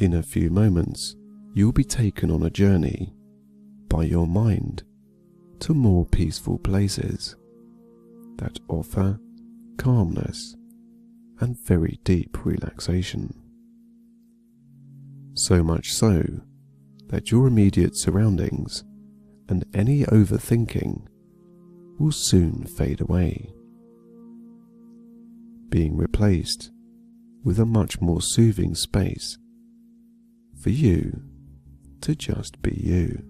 In a few moments, you'll be taken on a journey by your mind to more peaceful places that offer calmness and very deep relaxation. So much so that your immediate surroundings and any overthinking will soon fade away, being replaced with a much more soothing space for you to just be you.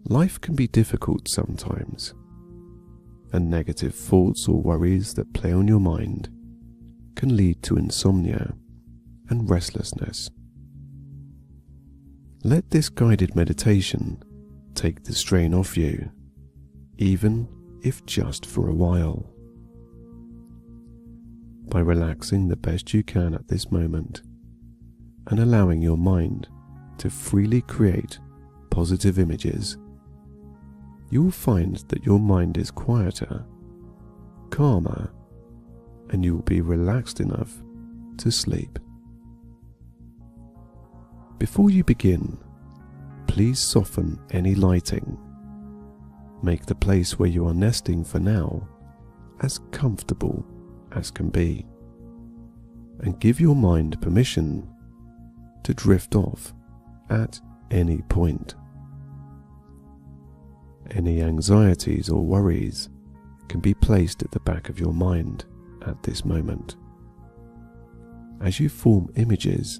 Life can be difficult sometimes, and negative thoughts or worries that play on your mind can lead to insomnia and restlessness. Let this guided meditation take the strain off you, even if just for a while. By relaxing the best you can at this moment and allowing your mind to freely create positive images, you will find that your mind is quieter, calmer, and you will be relaxed enough to sleep. Before you begin, please soften any lighting. Make the place where you are nesting for now as comfortable as can be, and give your mind permission to drift off at any point. Any anxieties or worries can be placed at the back of your mind at this moment, as you form images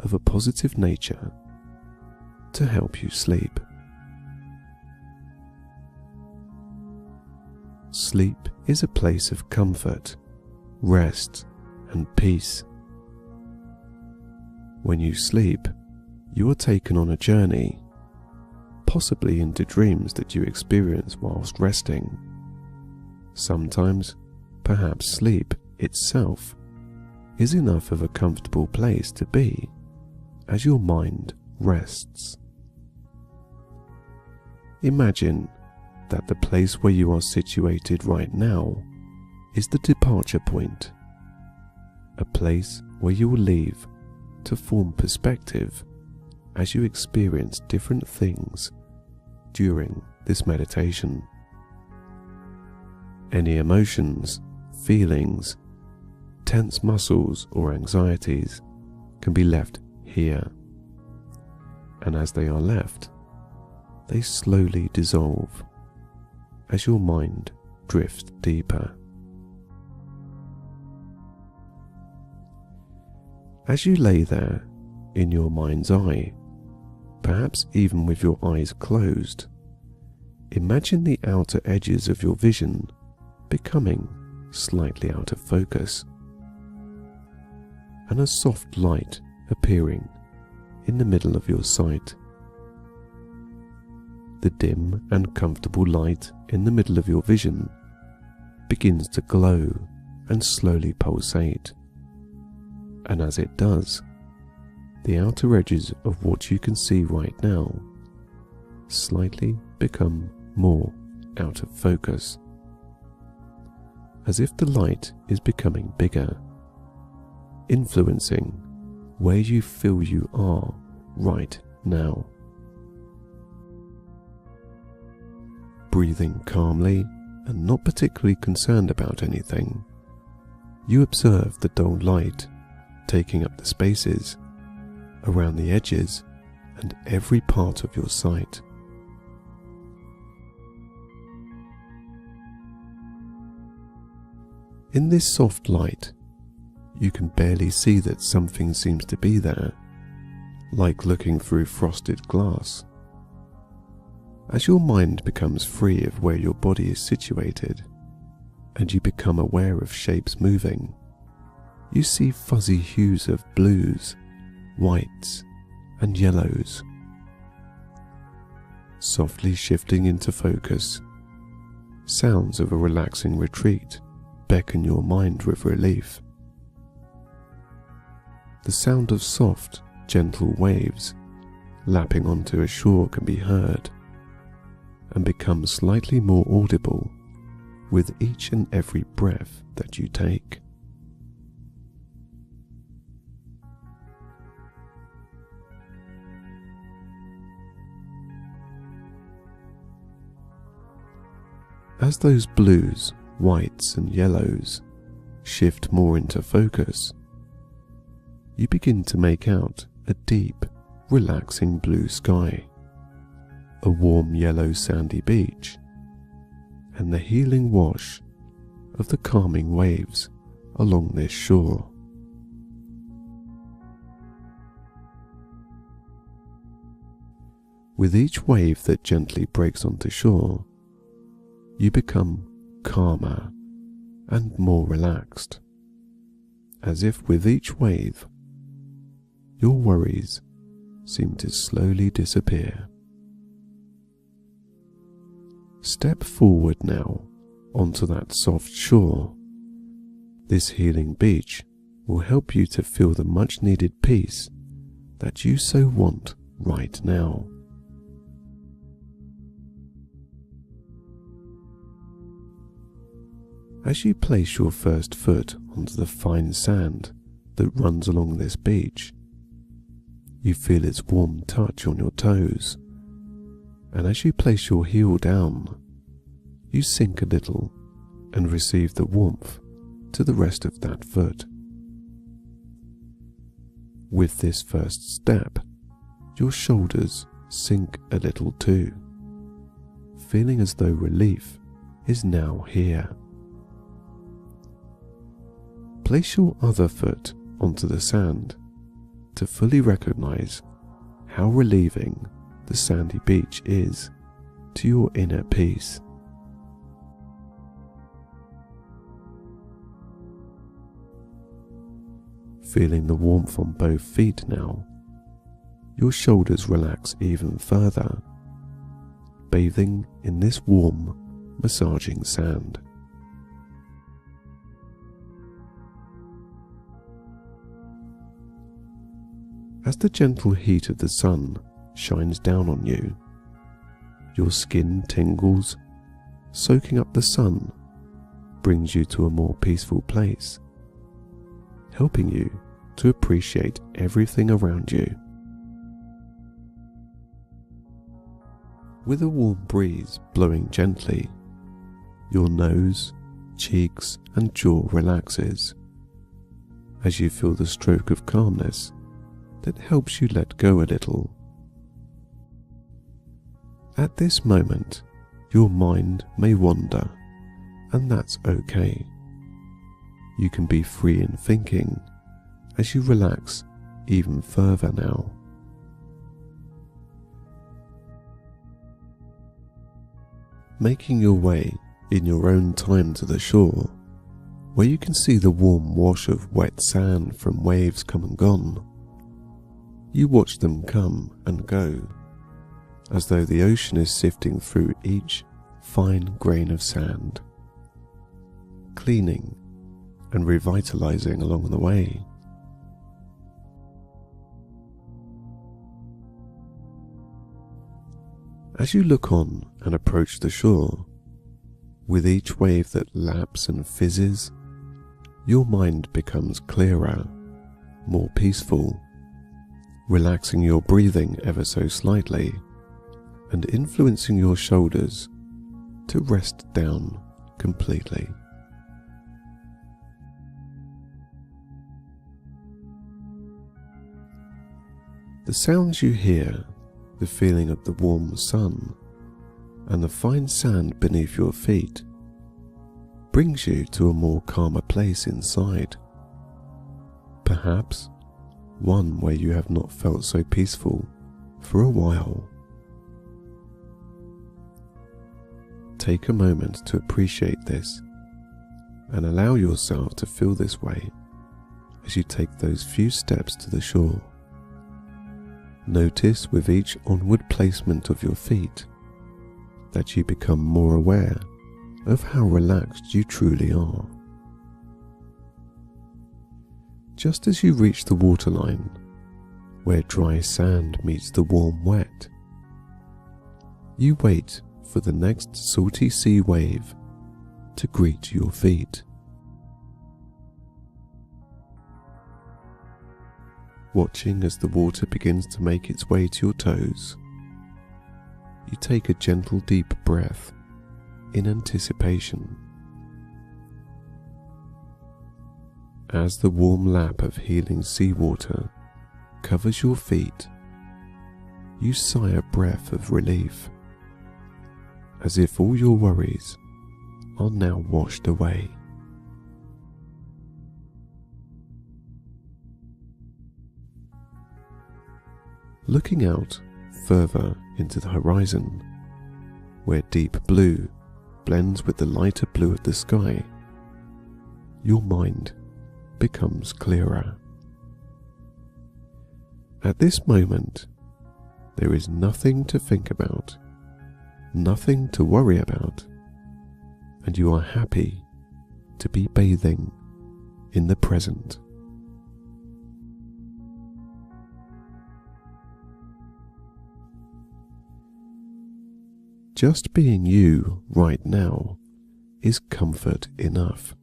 of a positive nature to help you sleep. Sleep is a place of comfort, rest, and peace. When you sleep, you are taken on a journey, possibly into dreams that you experience whilst resting. Sometimes, perhaps sleep itself is enough of a comfortable place to be as your mind rests. Imagine that the place where you are situated right now is the departure point, a place where you will leave to form perspective as you experience different things during this meditation. Any emotions, feelings, tense muscles or anxieties can be left here, and as they are left, they slowly dissolve as your mind drifts deeper. As you lay there in your mind's eye, perhaps even with your eyes closed, imagine the outer edges of your vision becoming slightly out of focus, and a soft light appearing in the middle of your sight. The dim and comfortable light in the middle of your vision begins to glow and slowly pulsate, and as it does, the outer edges of what you can see right now slightly become more out of focus, as if the light is becoming bigger, influencing where you feel you are right now. Breathing calmly and not particularly concerned about anything, you observe the dull light taking up the spaces around the edges and every part of your sight. In this soft light, you can barely see that something seems to be there, like looking through frosted glass. As your mind becomes free of where your body is situated, and you become aware of shapes moving, you see fuzzy hues of blues, whites, and yellows. Softly shifting into focus, sounds of a relaxing retreat beckon your mind with relief. The sound of soft, gentle waves lapping onto a shore can be heard, and becomes slightly more audible with each and every breath that you take. As those blues, whites and yellows shift more into focus, you begin to make out a deep, relaxing blue sky, a warm yellow sandy beach, and the healing wash of the calming waves along this shore. With each wave that gently breaks onto shore, you become calmer and more relaxed, as if with each wave, your worries seem to slowly disappear. Step forward now onto that soft shore. This healing beach will help you to feel the much needed peace that you so want right now. As you place your first foot onto the fine sand that runs along this beach, you feel its warm touch on your toes, and as you place your heel down, you sink a little and receive the warmth to the rest of that foot. With this first step, your shoulders sink a little too, feeling as though relief is now here. Place your other foot onto the sand to fully recognize how relieving the sandy beach is to your inner peace. Feeling the warmth on both feet now, your shoulders relax even further, bathing in this warm, massaging sand. As the gentle heat of the sun shines down on you, your skin tingles. Soaking up the sun brings you to a more peaceful place, helping you to appreciate everything around you. With a warm breeze blowing gently, your nose, cheeks and jaw relaxes as you feel the stroke of calmness that helps you let go a little. At this moment, your mind may wander, and that's okay. You can be free in thinking as you relax even further now. Making your way in your own time to the shore, where you can see the warm wash of wet sand from waves come and gone, you watch them come and go, as though the ocean is sifting through each fine grain of sand, cleaning and revitalizing along the way. As you look on and approach the shore, with each wave that laps and fizzes, your mind becomes clearer, more peaceful, relaxing your breathing ever so slightly and influencing your shoulders to rest down completely. The sounds you hear, the feeling of the warm sun and the fine sand beneath your feet brings you to a more calmer place inside, perhaps one where you have not felt so peaceful for a while. Take a moment to appreciate this and allow yourself to feel this way as you take those few steps to the shore. Notice with each onward placement of your feet that you become more aware of how relaxed you truly are. Just as you reach the waterline, where dry sand meets the warm wet, you wait for the next salty sea wave to greet your feet. Watching as the water begins to make its way to your toes, you take a gentle deep breath in anticipation. As the warm lap of healing seawater covers your feet, you sigh a breath of relief, as if all your worries are now washed away. Looking out further into the horizon, where deep blue blends with the lighter blue of the sky, your mind becomes clearer. At this moment, there is nothing to think about, nothing to worry about, and you are happy to be bathing in the present. Just being you right now is comfort enough.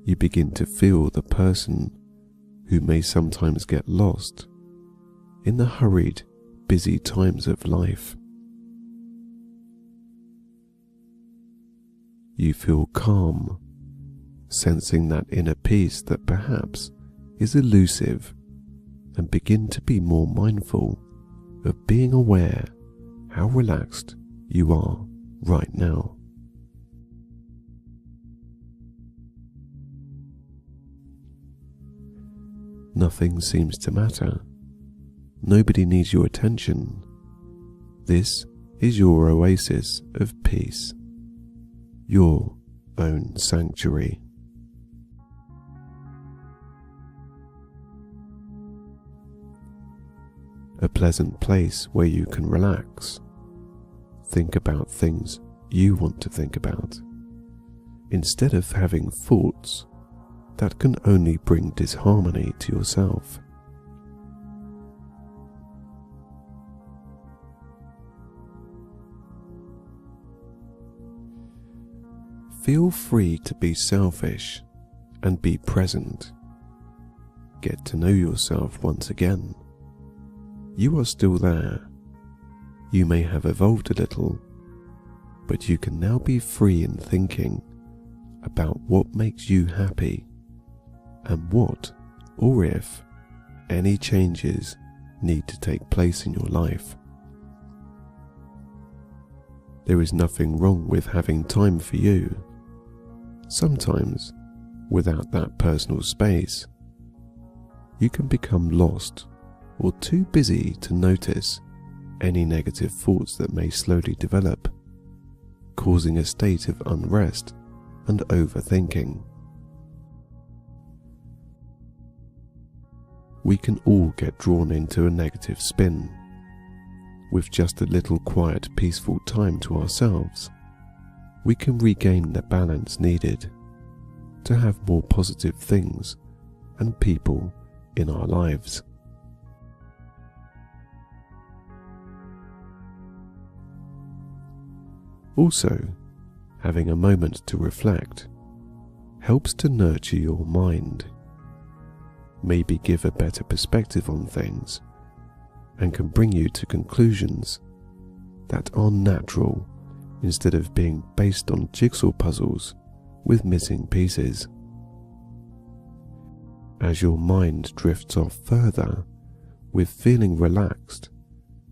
You begin to feel the person who may sometimes get lost in the hurried, busy times of life. You feel calm, sensing that inner peace that perhaps is elusive, and begin to be more mindful of being aware how relaxed you are right now. Nothing seems to matter. Nobody needs your attention. This is your oasis of peace, your own sanctuary. A pleasant place where you can relax, think about things you want to think about, instead of having thoughts that can only bring disharmony to yourself. Feel free to be selfish and be present. Get to know yourself once again. You are still there. You may have evolved a little, but you can now be free in thinking about what makes you happy and what, or if, any changes need to take place in your life. There is nothing wrong with having time for you. Sometimes, without that personal space, you can become lost or too busy to notice any negative thoughts that may slowly develop, causing a state of unrest and overthinking. We can all get drawn into a negative spin. With just a little quiet, peaceful time to ourselves, we can regain the balance needed to have more positive things and people in our lives. Also, having a moment to reflect helps to nurture your mind, maybe give a better perspective on things, and can bring you to conclusions that are natural instead of being based on jigsaw puzzles with missing pieces. As your mind drifts off further with feeling relaxed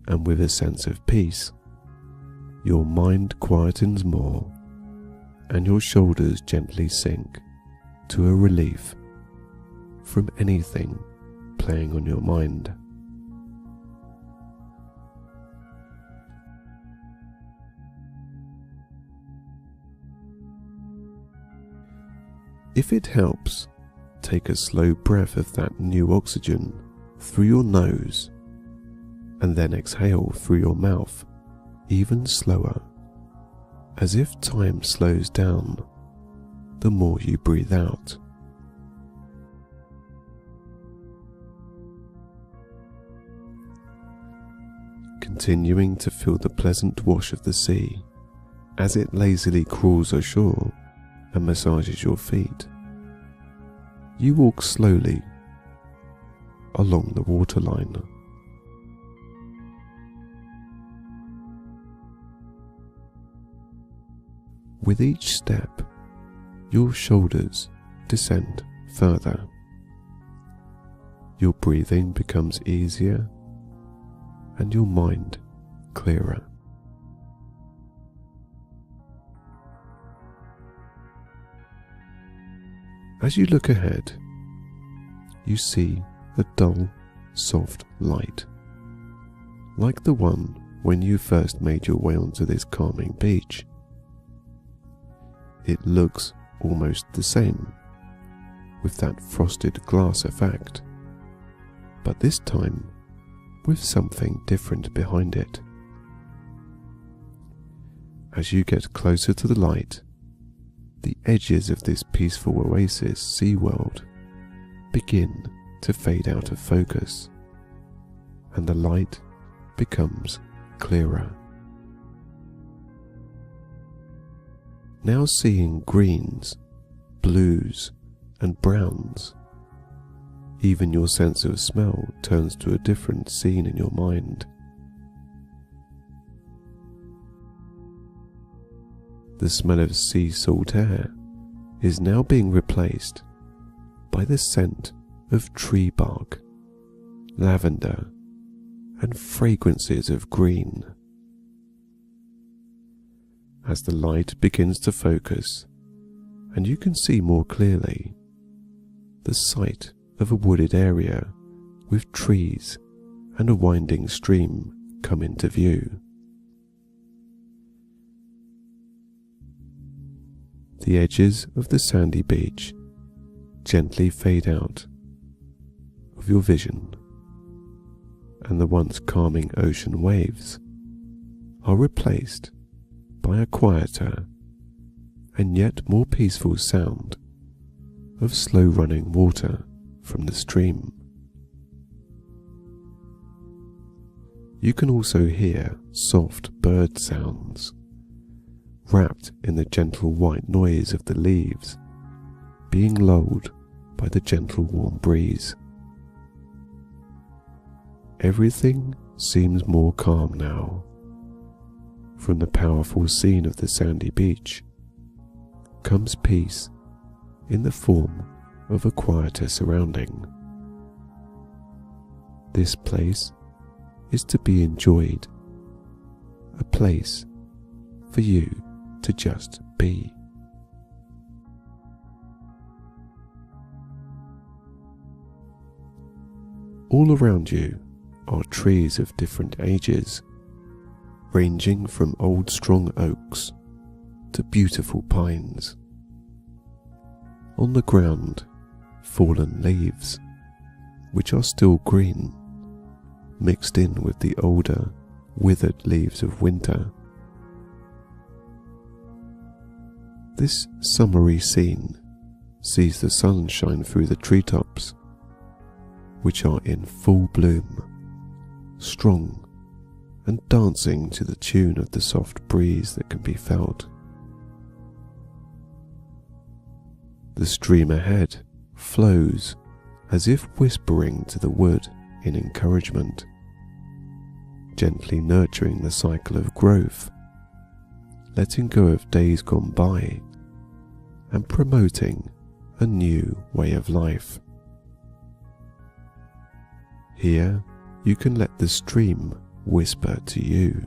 and with a sense of peace, your mind quietens more and your shoulders gently sink to a relief from anything playing on your mind. If it helps, take a slow breath of that new oxygen through your nose and then exhale through your mouth even slower, as if time slows down the more you breathe out. Continuing to feel the pleasant wash of the sea as it lazily crawls ashore and massages your feet. You walk slowly along the waterline. With each step, your shoulders descend further. Your breathing becomes easier and your mind clearer. As you look ahead, you see a dull, soft light, like the one when you first made your way onto this calming beach. It looks almost the same, with that frosted glass effect, but this time with something different behind it. As you get closer to the light, the edges of this peaceful oasis sea world begin to fade out of focus, and the light becomes clearer. Now seeing greens, blues, and browns, even your sense of smell turns to a different scene in your mind. The smell of sea salt air is now being replaced by the scent of tree bark, lavender, and fragrances of green. As the light begins to focus and you can see more clearly, the sight of a wooded area with trees and a winding stream come into view. The edges of the sandy beach gently fade out of your vision, and the once calming ocean waves are replaced by a quieter and yet more peaceful sound of slow running water from the stream. You can also hear soft bird sounds, wrapped in the gentle white noise of the leaves, being lulled by the gentle warm breeze. Everything seems more calm now. From the powerful scene of the sandy beach comes peace in the form of a quieter surrounding. This place is to be enjoyed, a place for you to just be. All around you are trees of different ages, ranging from old strong oaks to beautiful pines. On the ground, fallen leaves, which are still green, mixed in with the older, withered leaves of winter. This summery scene sees the sun shine through the treetops, which are in full bloom, strong and dancing to the tune of the soft breeze that can be felt. The stream ahead flows as if whispering to the wood in encouragement, gently nurturing the cycle of growth, letting go of days gone by and promoting a new way of life. Here you can let the stream whisper to you.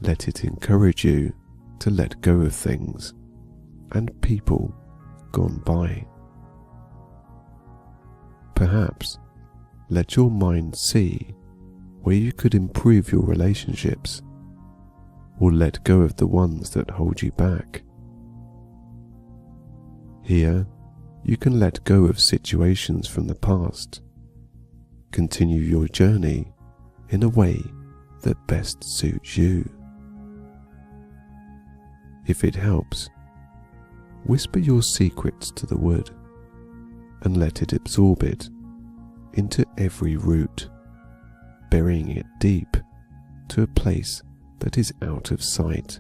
Let it encourage you to let go of things and people gone by. Perhaps let your mind see where you could improve your relationships or let go of the ones that hold you back. Here you can let go of situations from the past, continue your journey in a way that best suits you. If it helps, whisper your secrets to the wood and let it absorb it into every root, burying it deep to a place that is out of sight.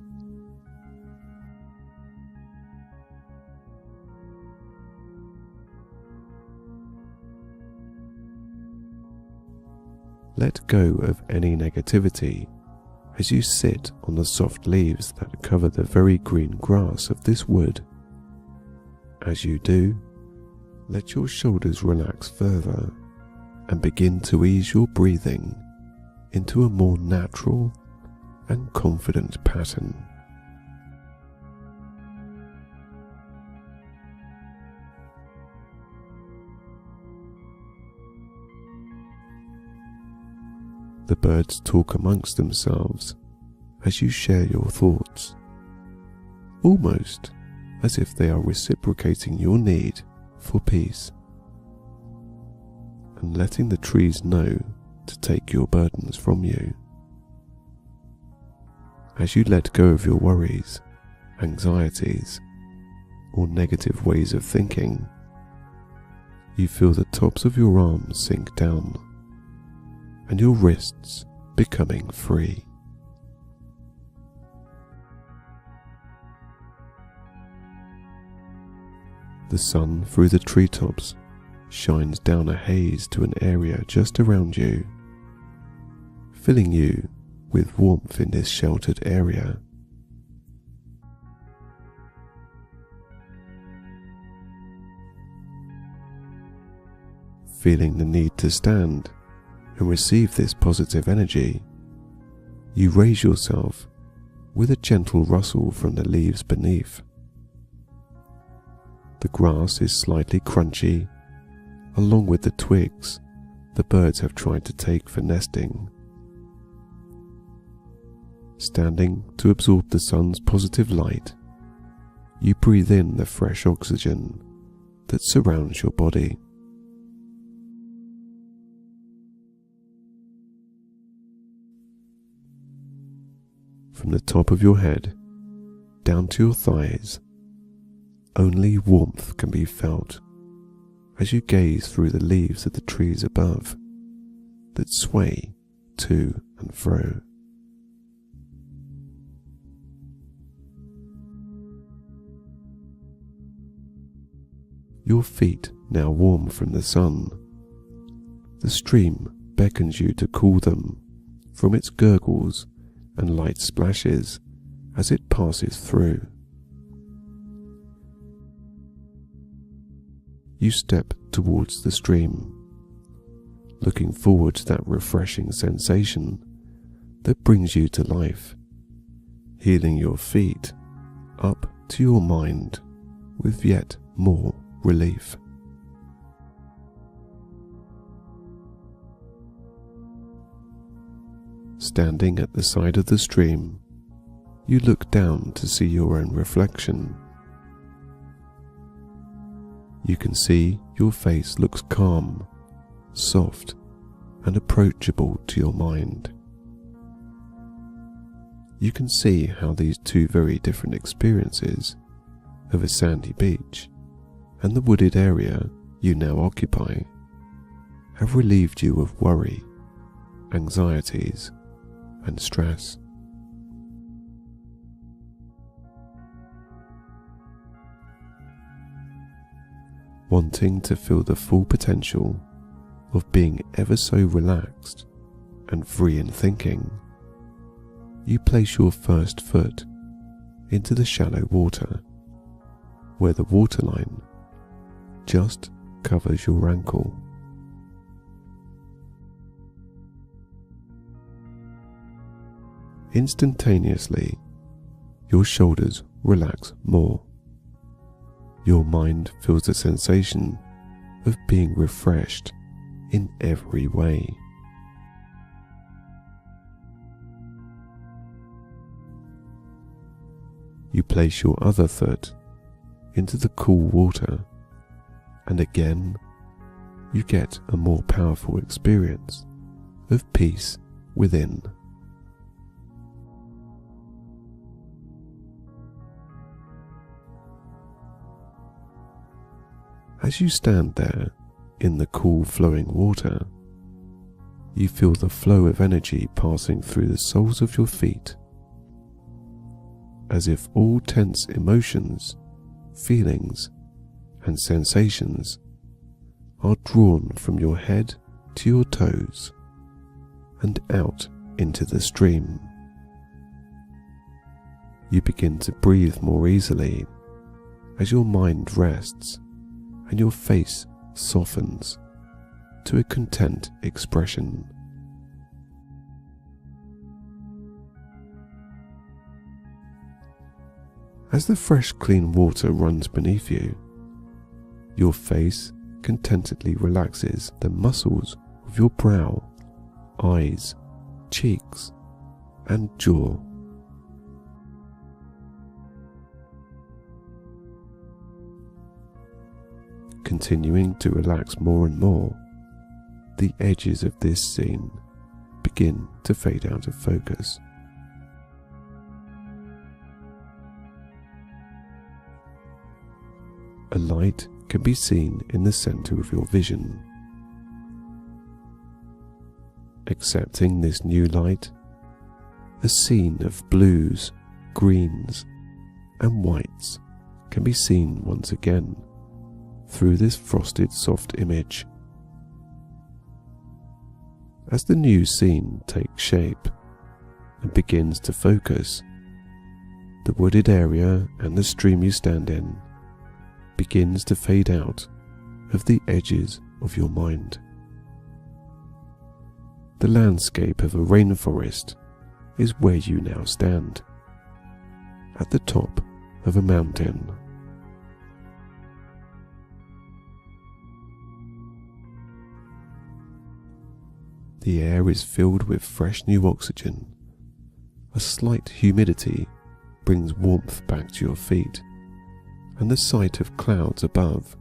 Let go of any negativity as you sit on the soft leaves that cover the very green grass of this wood. As you do, let your shoulders relax further and begin to ease your breathing into a more natural and confident pattern. The birds talk amongst themselves as you share your thoughts, almost as if they are reciprocating your need for peace, and letting the trees know to take your burdens from you. As you let go of your worries, anxieties, or negative ways of thinking, you feel the tops of your arms sink down and your wrists becoming free. The sun through the treetops shines down a haze to an area just around you, filling you with warmth in this sheltered area. Feeling the need to stand and receive this positive energy, you raise yourself with a gentle rustle from the leaves beneath. The grass is slightly crunchy, along with the twigs the birds have tried to take for nesting. Standing to absorb the sun's positive light, you breathe in the fresh oxygen that surrounds your body. From the top of your head down to your thighs, only warmth can be felt as you gaze through the leaves of the trees above that sway to and fro. Your feet now warm from the sun, the stream beckons you to cool them from its gurgles and light splashes as it passes through. You step towards the stream, looking forward to that refreshing sensation that brings you to life, healing your feet up to your mind with yet more relief. Standing at the side of the stream, you look down to see your own reflection. You can see your face looks calm, soft, and approachable to your mind. You can see how these two very different experiences of a sandy beach and the wooded area you now occupy have relieved you of worry, anxieties, and stress. Wanting to feel the full potential of being ever so relaxed and free in thinking, you place your first foot into the shallow water, where the waterline just covers your ankle. Instantaneously, your shoulders relax more. Your mind feels the sensation of being refreshed in every way. You place your other foot into the cool water, and again you get a more powerful experience of peace within. As you stand there in the cool flowing water, you feel the flow of energy passing through the soles of your feet, as if all tense emotions, feelings, and sensations are drawn from your head to your toes and out into the stream, You begin to breathe more easily as your mind rests and your face softens to a content expression. As the fresh, clean water runs beneath you, your face contentedly relaxes the muscles of your brow, eyes, cheeks, and jaw. Continuing to relax more and more, the edges of this scene begin to fade out of focus. A light can be seen in the center of your vision. Accepting this new light, a scene of blues, greens, and whites can be seen once again through this frosted soft image. As the new scene takes shape and begins to focus, the wooded area and the stream you stand in begins to fade out of the edges of your mind. The landscape of a rainforest is where you now stand, at the top of a mountain. The air is filled with fresh new oxygen. A slight humidity brings warmth back to your feet, and the sight of clouds above,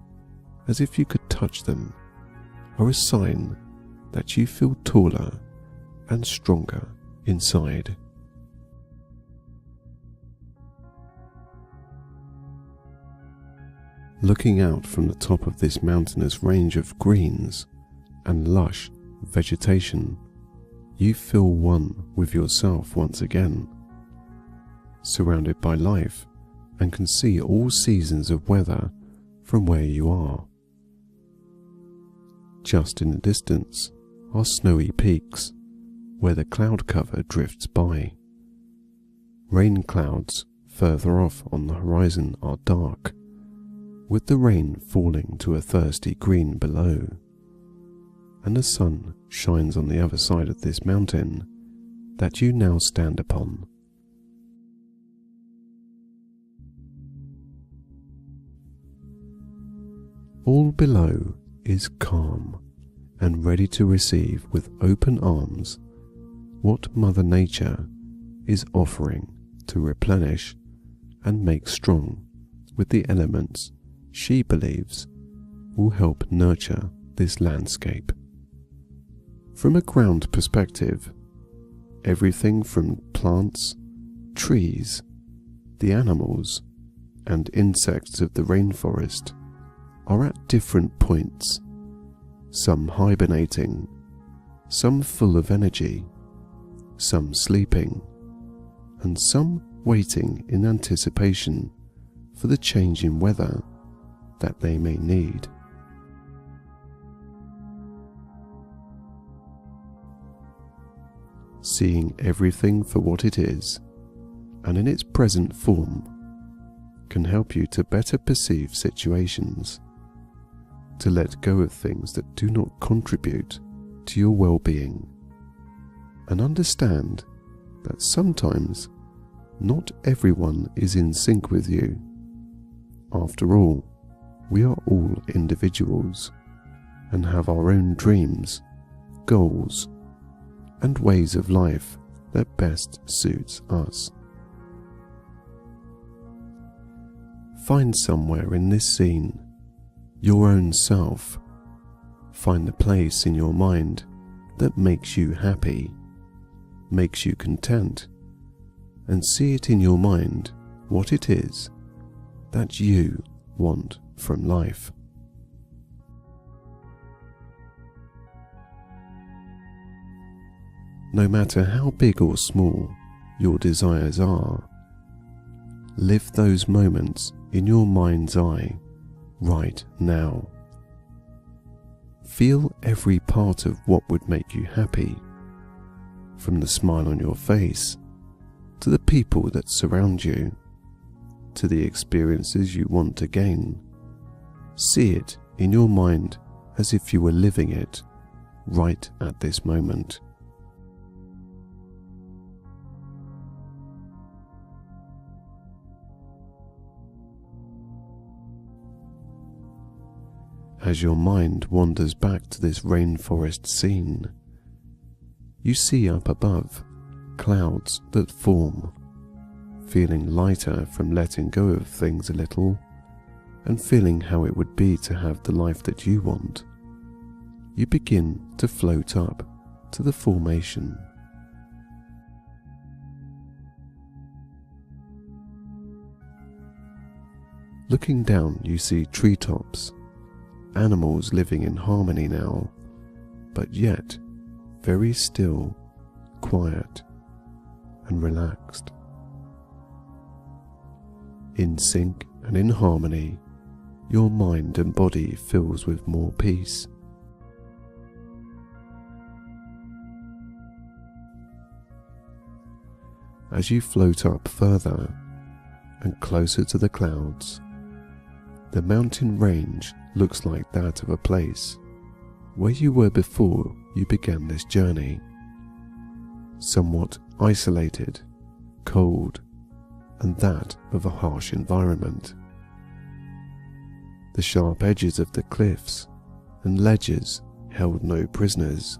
as if you could touch them, are a sign that you feel taller and stronger inside. Looking out from the top of this mountainous range of greens and lush vegetation, you feel one with yourself once again, surrounded by life, and can see all seasons of weather from where you are. Just in the distance are snowy peaks where the cloud cover drifts by. Rain clouds further off on the horizon are dark, with the rain falling to a thirsty green below, and the sun shines on the other side of this mountain that you now stand upon. All below is calm and ready to receive with open arms what Mother Nature is offering to replenish and make strong with the elements she believes will help nurture this landscape. From a ground perspective, everything from plants, trees, the animals, and insects of the rainforest are at different points, some hibernating, some full of energy, some sleeping, and some waiting in anticipation for the change in weather that they may need. Seeing everything for what it is, and in its present form, can help you to better perceive situations, to let go of things that do not contribute to your well-being, and understand that sometimes not everyone is in sync with you. After all, we are all individuals and have our own dreams, goals, and ways of life that best suits us. Find somewhere in this scene your own self. Find the place in your mind that makes you happy, makes you content, and see it in your mind what it is that you want from life. No matter how big or small your desires are, live those moments in your mind's eye right now. Feel every part of what would make you happy, from the smile on your face to the people that surround you, to the experiences you want to gain. See it in your mind as if you were living it right at this moment. As your mind wanders back to this rainforest scene, you see up above clouds that form, feeling lighter from letting go of things a little, and feeling how it would be to have the life that you want. You begin to float up to the formation. Looking down, you see treetops, animals living in harmony now, but yet very still, quiet, and relaxed. In sync and in harmony, your mind and body fills with more peace. As you float up further and closer to the clouds, the mountain range looks like that of a place where you were before you began this journey. Somewhat isolated, cold, and that of a harsh environment. The sharp edges of the cliffs and ledges held no prisoners,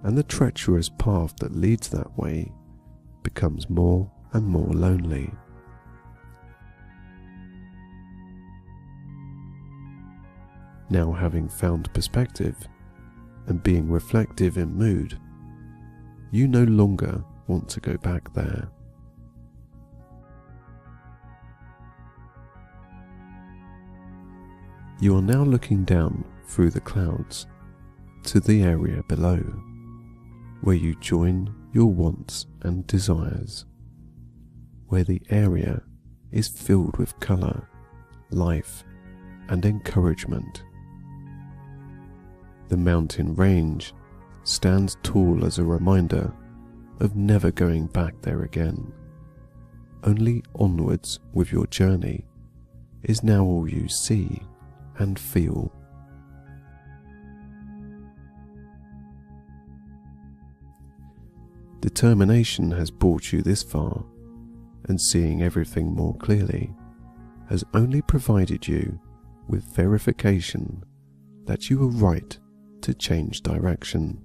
and the treacherous path that leads that way becomes more and more lonely. Now, having found perspective and being reflective in mood, you no longer want to go back there. You are now looking down through the clouds to the area below, where you join your wants and desires, where the area is filled with colour, life, and encouragement. The mountain range stands tall as a reminder of never going back there again. Only onwards with your journey is now all you see and feel. Determination has brought you this far, and seeing everything more clearly has only provided you with verification that you were right to change direction.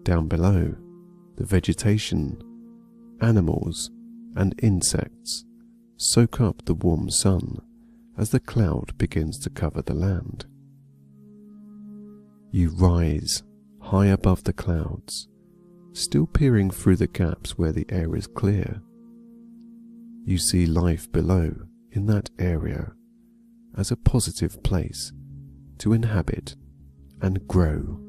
Down below, the vegetation, animals, and insects soak up the warm sun as the cloud begins to cover the land. You rise high above the clouds, still peering through the gaps where the air is clear. You see life below in that area as a positive place to inhabit and grow.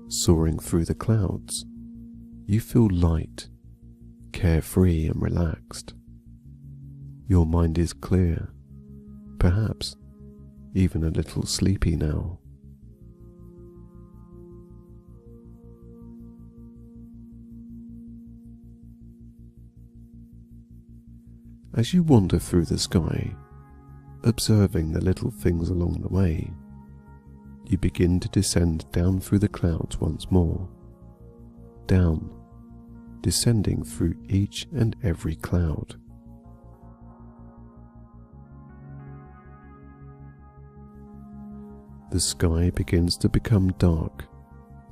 Soaring through the clouds, you feel light, carefree and relaxed. Your mind is clear, perhaps even a little sleepy now. As you wander through the sky, observing the little things along the way, you begin to descend down through the clouds once more, down, descending through each and every cloud. The sky begins to become dark,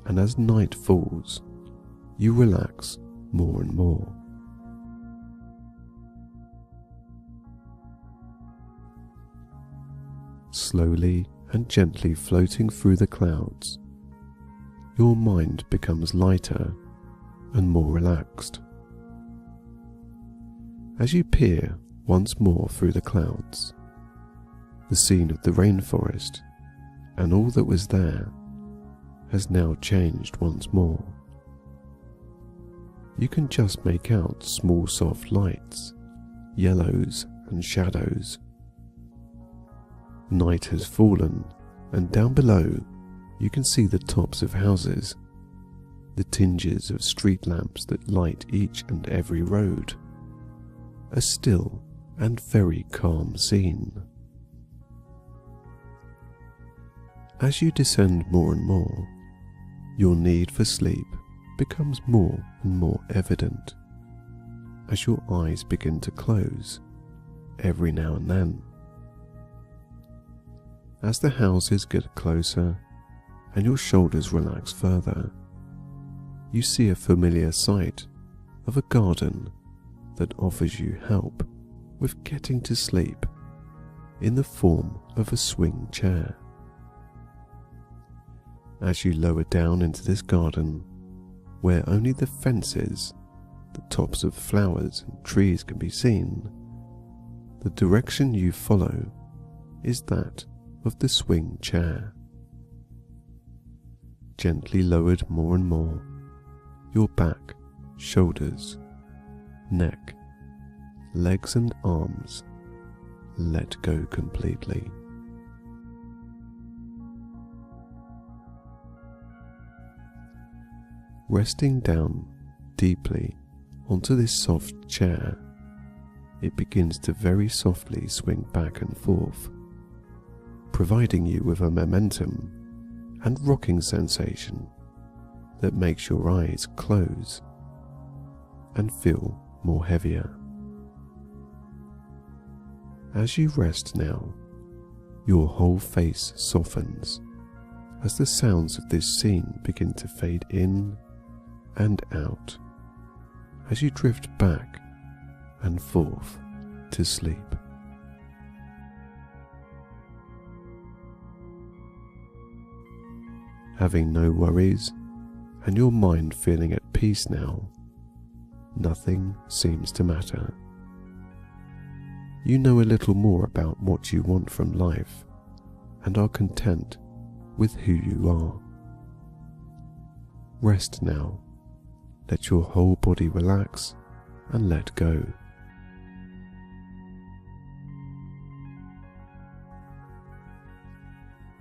and as night falls, you relax more and more. Slowly and gently floating through the clouds, your mind becomes lighter and more relaxed. As you peer once more through the clouds, the scene of the rainforest and all that was there has now changed once more. You can just make out small soft lights, yellows and shadows. Night has fallen, and down below you can see the tops of houses, the tinges of street lamps that light each and every road. A still and very calm scene. As you descend more and more, your need for sleep becomes more and more evident as your eyes begin to close every now and then. As the houses get closer and your shoulders relax further, you see a familiar sight of a garden that offers you help with getting to sleep in the form of a swing chair. As you lower down into this garden, where only the fences, the tops of flowers and trees can be seen, the direction you follow is that of the swing chair. Gently lowered more and more, your back, shoulders, neck, legs and arms let go completely. Resting down deeply onto this soft chair, it begins to very softly swing back and forth, providing you with a momentum and rocking sensation that makes your eyes close and feel more heavier. As you rest now, your whole face softens as the sounds of this scene begin to fade in and out as you drift back and forth to sleep. Having no worries and your mind feeling at peace now, nothing seems to matter. You know a little more about what you want from life and are content with who you are. Rest now. Let your whole body relax and let go.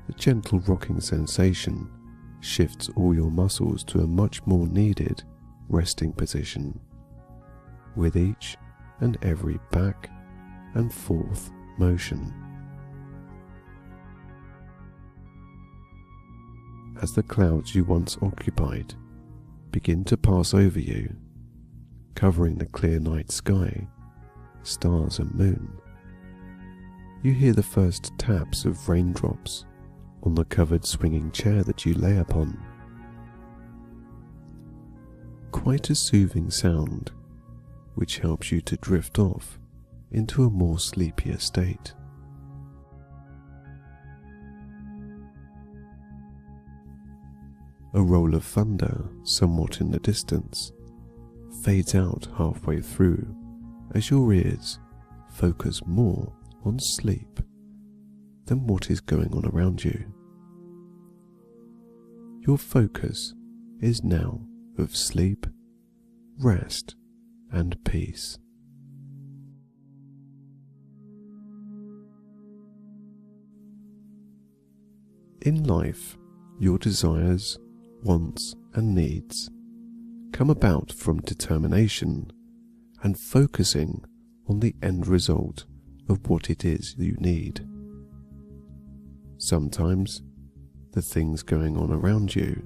The gentle rocking sensation shifts all your muscles to a much more needed resting position, with each and every back and forth motion. As the clouds you once occupied begin to pass over you, covering the clear night sky, stars and moon, you hear the first taps of raindrops on the covered swinging chair that you lay upon. Quite a soothing sound, which helps you to drift off into a more sleepier state. A roll of thunder, somewhat in the distance, fades out halfway through as your ears focus more on sleep than what is going on around you. Your focus is now of sleep, rest, and peace. In life, your desires, wants, and needs come about from determination and focusing on the end result of what it is you need. Sometimes, the things going on around you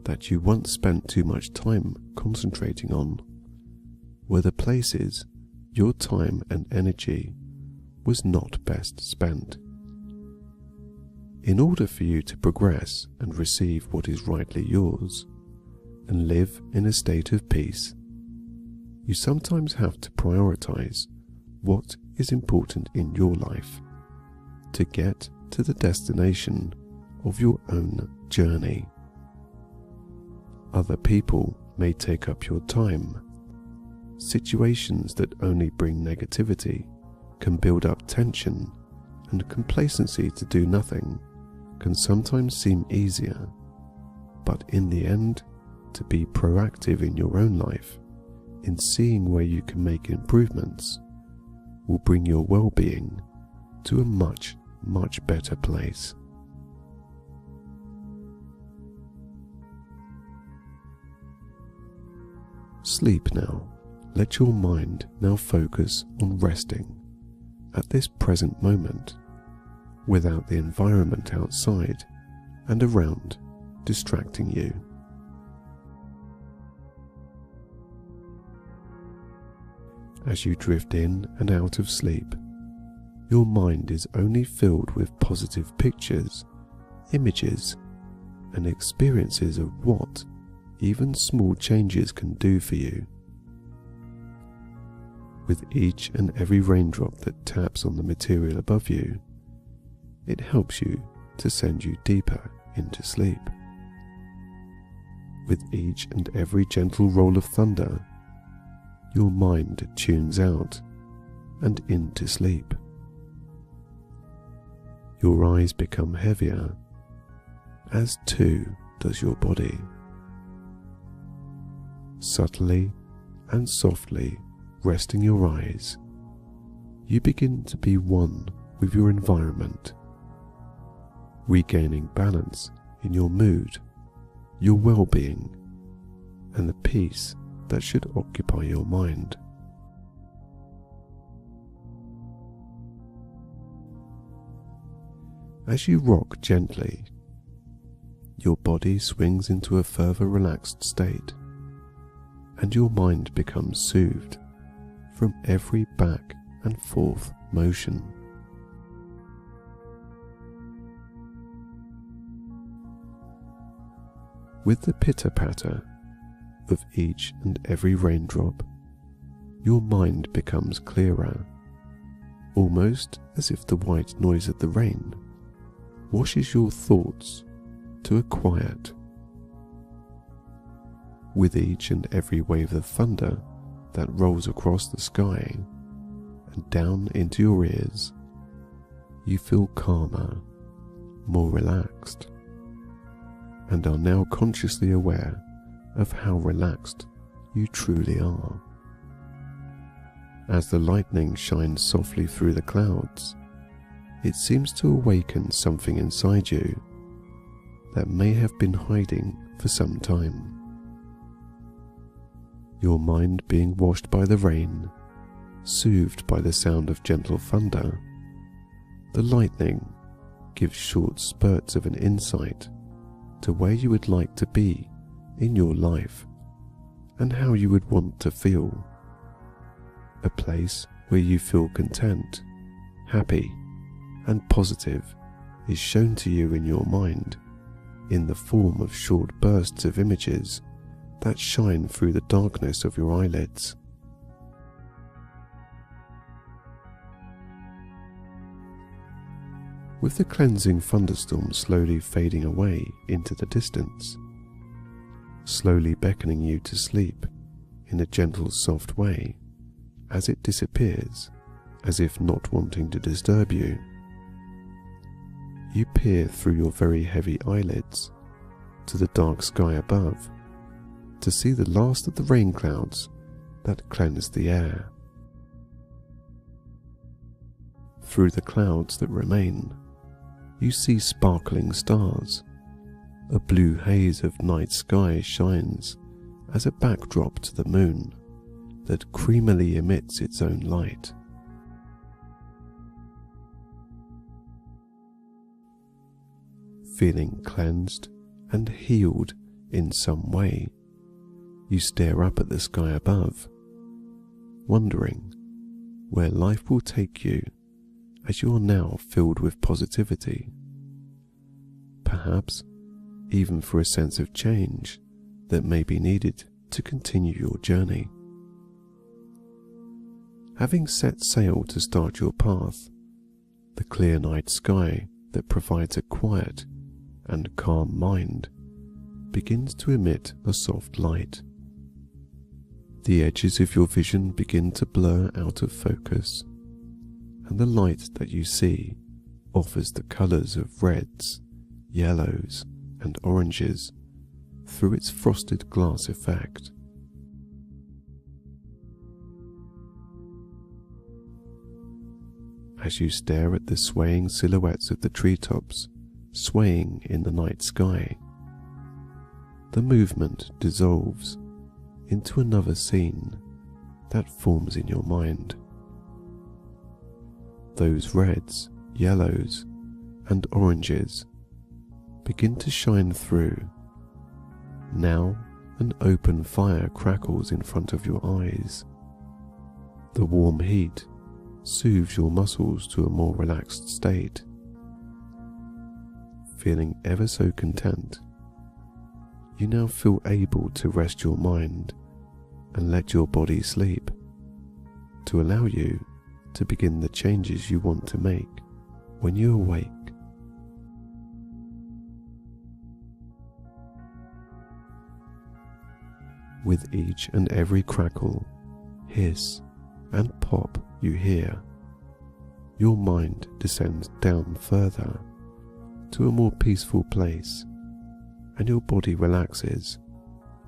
that you once spent too much time concentrating on were the places your time and energy was not best spent. In order for you to progress and receive what is rightly yours and live in a state of peace, you sometimes have to prioritize what is important in your life to get to the destination of your own journey. Other people may take up your time. Situations that only bring negativity can build up tension, and complacency to do nothing can sometimes seem easier, but in the end, to be proactive in your own life, in seeing where you can make improvements, will bring your well-being to a much, much better place. Sleep now. Let your mind now focus on resting at this present moment, without the environment outside and around distracting you. As you drift in and out of sleep, your mind is only filled with positive pictures, images, and experiences of what even small changes can do for you. With each and every raindrop that taps on the material above you, it helps you to send you deeper into sleep. With each and every gentle roll of thunder, your mind tunes out and into sleep. Your eyes become heavier, as too does your body. Subtly and softly resting your eyes, you begin to be one with your environment, regaining balance in your mood, your well-being, and the peace that should occupy your mind. As you rock gently, your body swings into a further relaxed state, and your mind becomes soothed from every back and forth motion. With the pitter-patter of each and every raindrop, your mind becomes clearer, almost as if the white noise of the rain washes your thoughts to a quiet. With each and every wave of thunder that rolls across the sky and down into your ears, you feel calmer, more relaxed, and are now consciously aware of how relaxed you truly are. As the lightning shines softly through the clouds, it seems to awaken something inside you that may have been hiding for some time. Your mind being washed by the rain, soothed by the sound of gentle thunder, the lightning gives short spurts of an insight to where you would like to be in your life and how you would want to feel. A place where you feel content, happy, and positive is shown to you in your mind in the form of short bursts of images that shine through the darkness of your eyelids. With the cleansing thunderstorm slowly fading away into the distance, slowly beckoning you to sleep in a gentle, soft way as it disappears, as if not wanting to disturb you, you peer through your very heavy eyelids to the dark sky above to see the last of the rain clouds that cleanse the air. Through the clouds that remain, you see sparkling stars. A blue haze of night sky shines as a backdrop to the moon that creamily emits its own light. Feeling cleansed and healed in some way, you stare up at the sky above, wondering where life will take you as you are now filled with positivity, perhaps even for a sense of change that may be needed to continue your journey. Having set sail to start your path, the clear night sky that provides a quiet and calm mind begins to emit a soft light. The edges of your vision begin to blur out of focus, and the light that you see offers the colours of reds, yellows, and oranges through its frosted glass effect. As you stare at the swaying silhouettes of the treetops swaying in the night sky, the movement dissolves into another scene that forms in your mind. Those reds, yellows, and oranges begin to shine through. Now an open fire crackles in front of your eyes. The warm heat soothes your muscles to a more relaxed state. Feeling ever so content, you now feel able to rest your mind and let your body sleep, to allow you to begin the changes you want to make when you awake. With each and every crackle, hiss, and pop you hear, your mind descends down further to a more peaceful place, and your body relaxes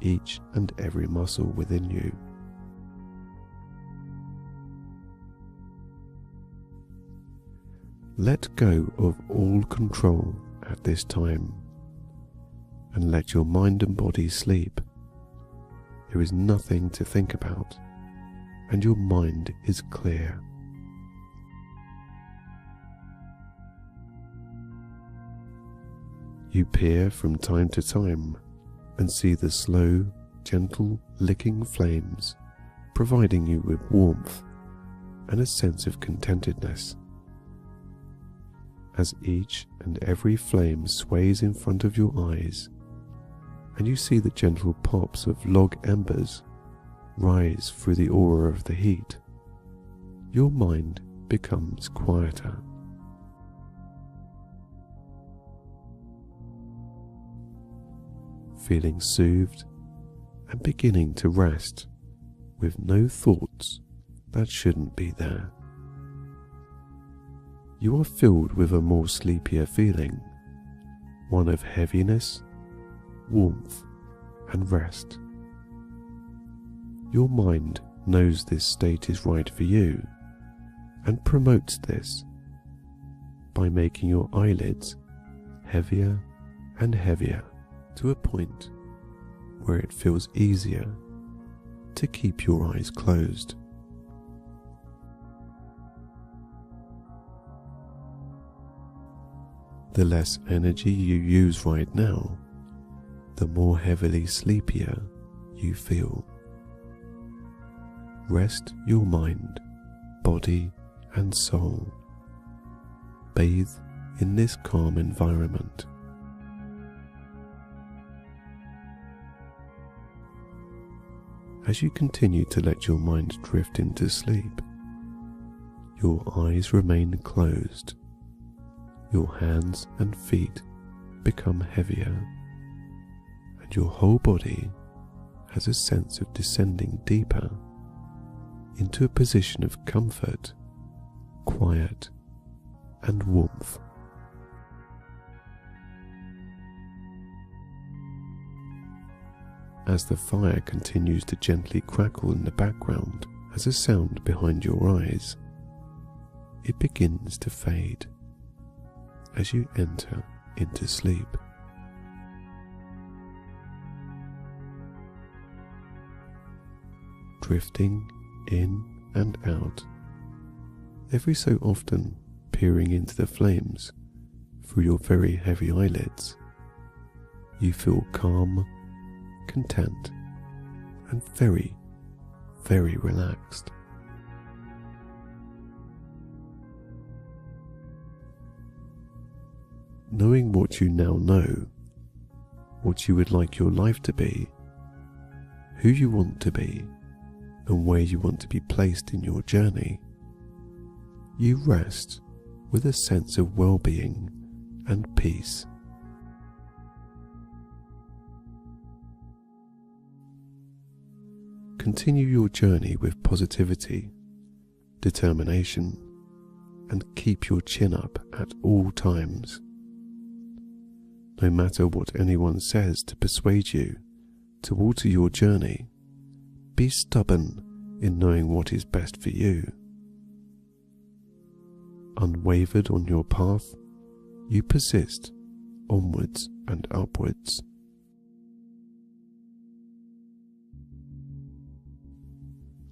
each and every muscle within you. Let go of all control at this time, and let your mind and body sleep. There is nothing to think about, and your mind is clear. You peer from time to time and see the slow, gentle licking flames, providing you with warmth and a sense of contentedness. As each and every flame sways in front of your eyes, and you see the gentle pops of log embers rise through the aura of the heat, your mind becomes quieter. Feeling soothed and beginning to rest with no thoughts that shouldn't be there. You are filled with a more sleepier feeling, one of heaviness, warmth, and rest. Your mind knows this state is right for you and promotes this by making your eyelids heavier and heavier to a point where it feels easier to keep your eyes closed. The less energy you use right now, the more heavily sleepier you feel. Rest your mind, body, and soul. Bathe in this calm environment. As you continue to let your mind drift into sleep, your eyes remain closed. Your hands and feet become heavier, and your whole body has a sense of descending deeper into a position of comfort, quiet, and warmth. As the fire continues to gently crackle in the background as a sound behind your eyes, it begins to fade as you enter into sleep. Drifting in and out, every so often peering into the flames through your very heavy eyelids, you feel calm, content, and very, very relaxed. Knowing what you now know, what you would like your life to be, who you want to be, and where you want to be placed in your journey, you rest with a sense of well-being and peace. Continue your journey with positivity, determination, and keep your chin up at all times. No matter what anyone says to persuade you to alter your journey, be stubborn in knowing what is best for you. Unwavered on your path, you persist onwards and upwards.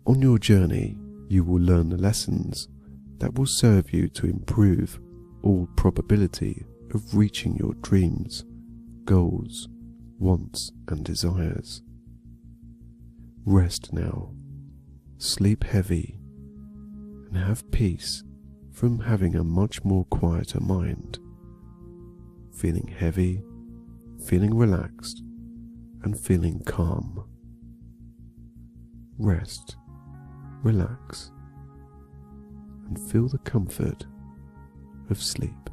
On your journey, you will learn the lessons that will serve you to improve all probability of reaching your dreams, goals, wants and desires. Rest now, sleep heavy, and have peace from having a much more quieter mind, feeling heavy, feeling relaxed, and feeling calm. Rest, relax, and feel the comfort of sleep.